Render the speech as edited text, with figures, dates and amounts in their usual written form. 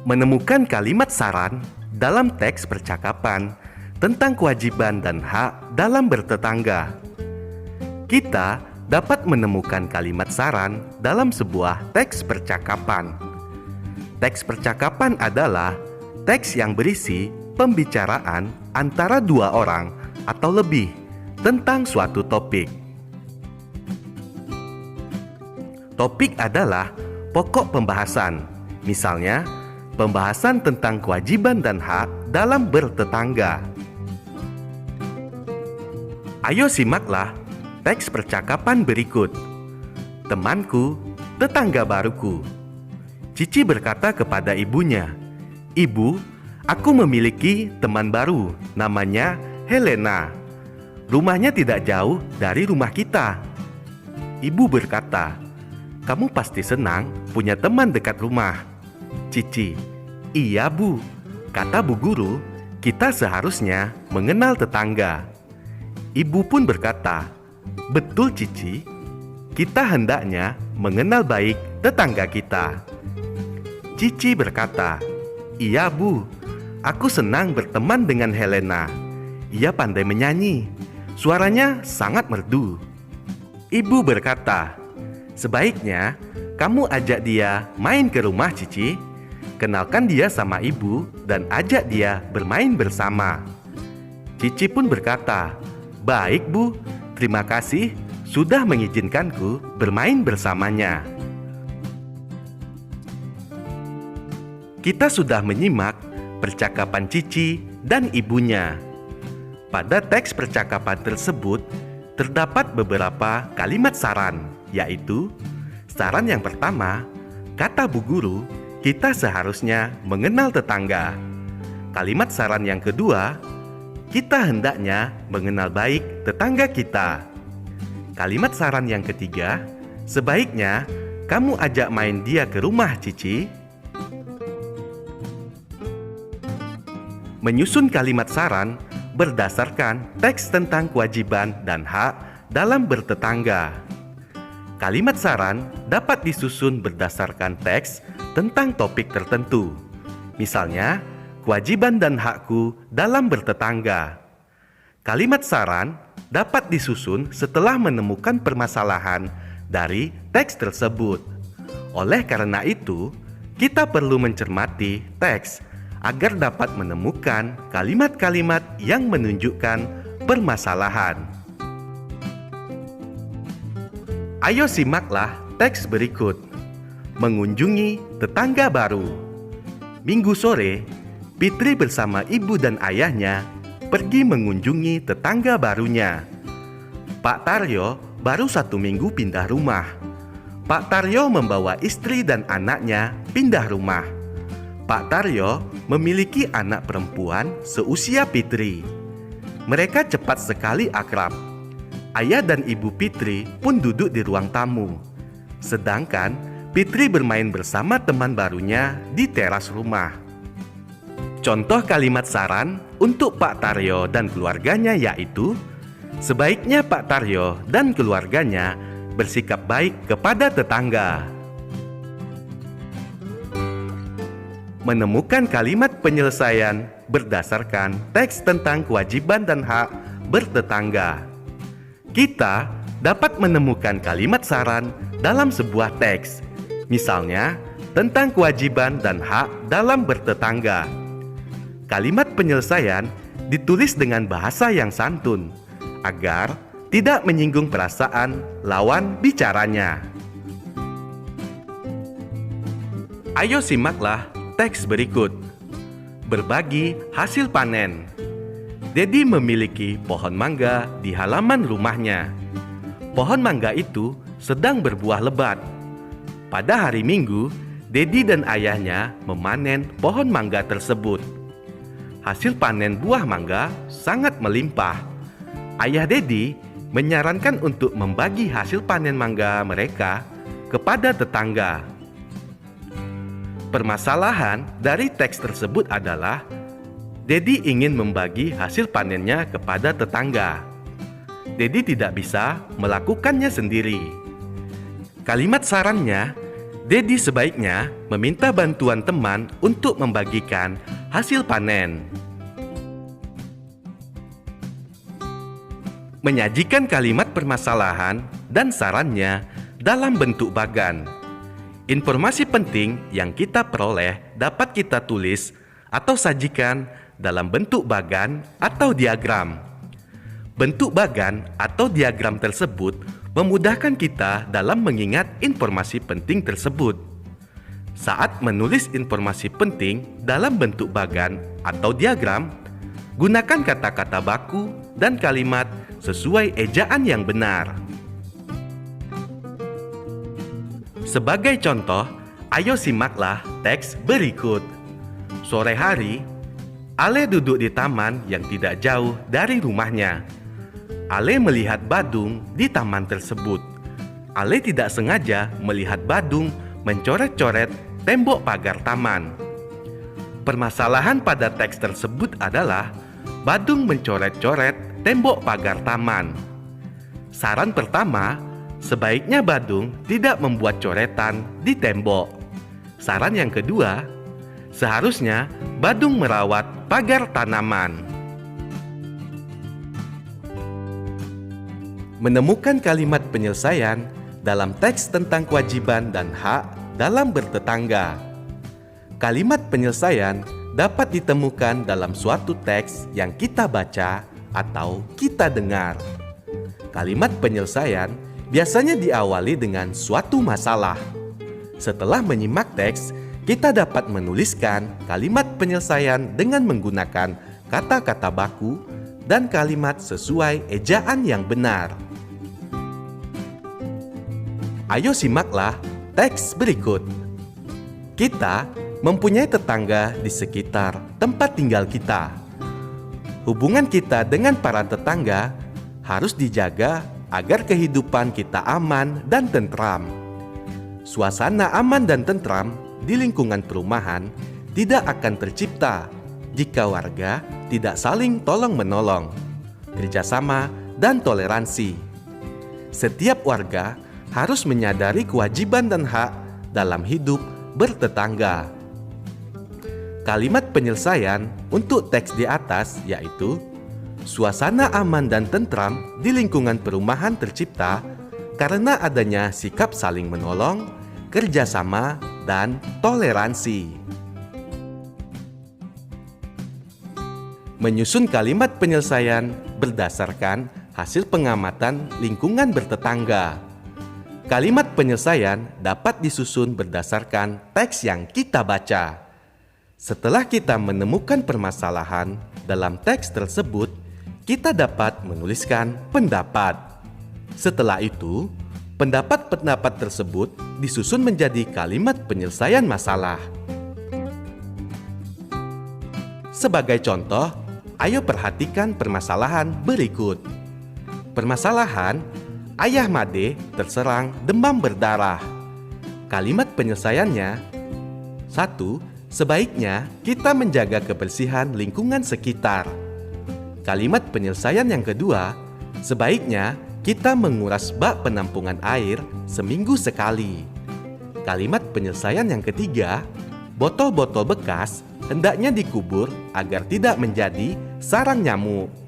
Menemukan kalimat saran dalam teks percakapan tentang kewajiban dan hak dalam bertetangga. Kita dapat menemukan kalimat saran dalam sebuah teks percakapan. Teks percakapan adalah teks yang berisi pembicaraan antara dua orang atau lebih tentang suatu topik. Topik adalah pokok pembahasan, misalnya pembahasan tentang kewajiban dan hak dalam bertetangga. Ayo simaklah teks percakapan berikut. Temanku, tetangga baruku. Cici berkata kepada ibunya, "Ibu, aku memiliki teman baru, namanya Helena. Rumahnya tidak jauh dari rumah kita." Ibu berkata, "Kamu pasti senang punya teman dekat rumah." Cici, "Iya Bu, kata Bu Guru, kita seharusnya mengenal tetangga." Ibu pun berkata, "Betul Cici, kita hendaknya mengenal baik tetangga kita." Cici berkata, "Iya Bu, aku senang berteman dengan Helena. Ia pandai menyanyi, suaranya sangat merdu." Ibu berkata, "Sebaiknya kamu ajak dia main ke rumah Cici. Kenalkan dia sama ibu dan ajak dia bermain bersama." Cici pun berkata, "Baik Bu, terima kasih sudah mengizinkanku bermain bersamanya." Kita sudah menyimak percakapan Cici dan ibunya. Pada teks percakapan tersebut terdapat beberapa kalimat saran, yaitu saran yang pertama, kata Bu Guru, kita seharusnya mengenal tetangga. Kalimat saran yang kedua, kita hendaknya mengenal baik tetangga kita. Kalimat saran yang ketiga, sebaiknya kamu ajak main dia ke rumah Cici. Menyusun kalimat saran berdasarkan teks tentang kewajiban dan hak dalam bertetangga. Kalimat saran dapat disusun berdasarkan teks tentang topik tertentu. Misalnya, kewajiban dan hakku dalam bertetangga. Kalimat saran dapat disusun setelah menemukan permasalahan dari teks tersebut. Oleh karena itu, kita perlu mencermati teks agar dapat menemukan kalimat-kalimat yang menunjukkan permasalahan. Ayo simaklah teks berikut. Mengunjungi tetangga baru. Minggu sore, Fitri bersama ibu dan ayahnya pergi mengunjungi tetangga barunya. Pak Taryo baru 1 minggu pindah rumah. Pak Taryo membawa istri dan anaknya pindah rumah. Pak Taryo memiliki anak perempuan seusia Fitri. Mereka cepat sekali akrab. Ayah dan ibu Fitri pun duduk di ruang tamu. Sedangkan Fitri bermain bersama teman barunya di teras rumah. Contoh kalimat saran untuk Pak Taryo dan keluarganya yaitu, sebaiknya Pak Taryo dan keluarganya bersikap baik kepada tetangga. Menemukan kalimat penyelesaian berdasarkan teks tentang kewajiban dan hak bertetangga. Kita dapat menemukan kalimat saran dalam sebuah teks, misalnya tentang kewajiban dan hak dalam bertetangga. Kalimat penyelesaian ditulis dengan bahasa yang santun, agar tidak menyinggung perasaan lawan bicaranya. Ayo simaklah teks berikut. Berbagi hasil panen. Dedi memiliki pohon mangga di halaman rumahnya. Pohon mangga itu sedang berbuah lebat. Pada hari Minggu, Dedi dan ayahnya memanen pohon mangga tersebut. Hasil panen buah mangga sangat melimpah. Ayah Dedi menyarankan untuk membagi hasil panen mangga mereka kepada tetangga. Permasalahan dari teks tersebut adalah Dedi ingin membagi hasil panennya kepada tetangga. Dedi tidak bisa melakukannya sendiri. Kalimat sarannya Dedi sebaiknya meminta bantuan teman untuk membagikan hasil panen. Menyajikan kalimat permasalahan dan sarannya dalam bentuk bagan. Informasi penting yang kita peroleh dapat kita tulis atau sajikan dalam bentuk bagan atau diagram. Bentuk bagan atau diagram tersebut memudahkan kita dalam mengingat informasi penting tersebut. Saat menulis informasi penting dalam bentuk bagan atau diagram, gunakan kata-kata baku dan kalimat sesuai ejaan yang benar. Sebagai contoh, ayo simaklah teks berikut. Sore hari, Ale duduk di taman yang tidak jauh dari rumahnya. Ale melihat badung di taman tersebut. Ale tidak sengaja melihat badung mencoret-coret tembok pagar taman. Permasalahan pada teks tersebut adalah badung mencoret-coret tembok pagar taman. Saran pertama, sebaiknya badung tidak membuat coretan di tembok. Saran yang kedua, seharusnya badung merawat pagar tanaman. Menemukan kalimat penyelesaian dalam teks tentang kewajiban dan hak dalam bertetangga. Kalimat penyelesaian dapat ditemukan dalam suatu teks yang kita baca atau kita dengar. Kalimat penyelesaian biasanya diawali dengan suatu masalah. Setelah menyimak teks, kita dapat menuliskan kalimat penyelesaian dengan menggunakan kata-kata baku dan kalimat sesuai ejaan yang benar. Ayo simaklah teks berikut. Kita mempunyai tetangga di sekitar tempat tinggal kita. Hubungan kita dengan para tetangga harus dijaga agar kehidupan kita aman dan tentram. Suasana aman dan tentram di lingkungan perumahan tidak akan tercipta jika warga tidak saling tolong-menolong, kerjasama, dan toleransi. Setiap warga harus menyadari kewajiban dan hak dalam hidup bertetangga. Kalimat penyelesaian untuk teks di atas yaitu suasana aman dan tentram di lingkungan perumahan tercipta karena adanya sikap saling menolong, kerjasama, dan toleransi. Menyusun kalimat penyelesaian berdasarkan hasil pengamatan lingkungan bertetangga. Kalimat penyelesaian dapat disusun berdasarkan teks yang kita baca. Setelah kita menemukan permasalahan dalam teks tersebut, kita dapat menuliskan pendapat. Setelah itu, pendapat-pendapat tersebut disusun menjadi kalimat penyelesaian masalah. Sebagai contoh, ayo perhatikan permasalahan berikut. Permasalahan, Ayah Made terserang demam berdarah. Kalimat penyelesaiannya, 1. Sebaiknya kita menjaga kebersihan lingkungan sekitar. Kalimat penyelesaian yang kedua, sebaiknya kita menguras bak penampungan air seminggu sekali. Kalimat penyelesaian yang ketiga, botol-botol bekas hendaknya dikubur agar tidak menjadi sarang nyamuk.